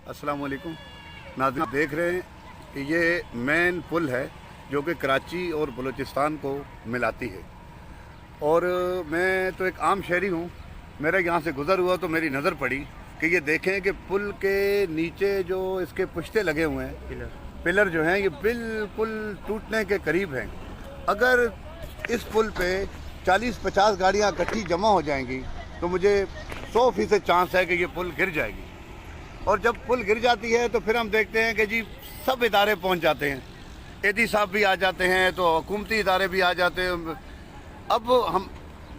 अस्सलाम वालेकुम नाज़रीन, आप देख रहे हैं कि ये मेन पुल है जो कि कराची और बलूचिस्तान को मिलाती है। और मैं तो एक आम शहरी हूँ, मेरा यहाँ से गुज़र हुआ तो मेरी नज़र पड़ी कि ये देखें कि पुल के नीचे जो इसके पुश्ते लगे हुए हैं, पिलर जो हैं, ये बिल्कुल टूटने के करीब हैं। अगर इस पुल पे 40-50 गाड़ियाँ इकट्ठी जमा हो जाएंगी तो मुझे 100% चांस है कि ये पुल गिर जाएगी। और जब पुल गिर जाती है तो फिर हम देखते हैं कि जी सब इदारे पहुंच जाते हैं, एडी साहब भी आ जाते हैं, तो हुकूमती इदारे भी आ जाते हैं। अब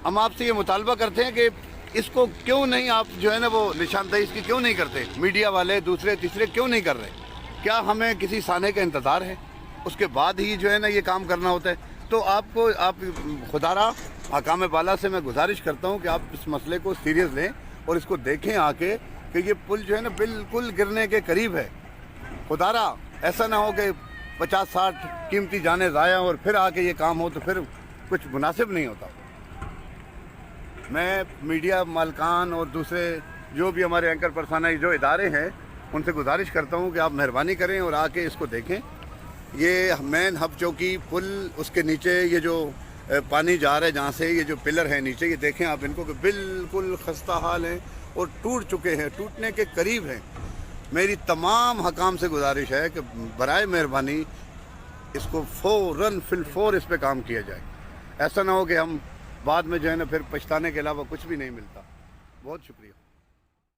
हम आपसे ये मुतालबा करते हैं कि इसको क्यों नहीं आप जो है ना वो निशानदेही इसकी क्यों नहीं करते, मीडिया वाले दूसरे तीसरे क्यों नहीं कर रहे? क्या हमें किसी साने का इंतज़ार है? उसके बाद ही जो है ना ये काम करना होता है। तो आप खुदारा हकाम बाला से मैं गुजारिश करता हूँ कि आप इस मसले को सीरियस लें और इसको देखें आके कि ये पुल जो है ना बिल्कुल गिरने के करीब है। खुदारा ऐसा ना हो कि 50-60 कीमती जाने ज़ाया और फिर आके ये काम हो तो फिर कुछ मुनासिब नहीं होता। मैं मीडिया मालकान और दूसरे जो भी हमारे एंकर परसाना जो इदारे हैं उनसे गुजारिश करता हूँ कि आप मेहरबानी करें और आके इसको देखें। ये मेन हब चौकी पुल, उसके नीचे ये जो पानी जा रहा है जहाँ से, ये जो पिलर है नीचे, ये देखें आप इनको कि बिल्कुल खस्ता हाल हैं और टूट चुके हैं, टूटने के करीब हैं। मेरी तमाम हकाम से गुजारिश है कि बराए मेहरबानी इसको फ़ौरन फिलफौर इस पे काम किया जाए। ऐसा ना हो कि हम बाद में जो है ना फिर पछताने के अलावा कुछ भी नहीं मिलता। बहुत शुक्रिया।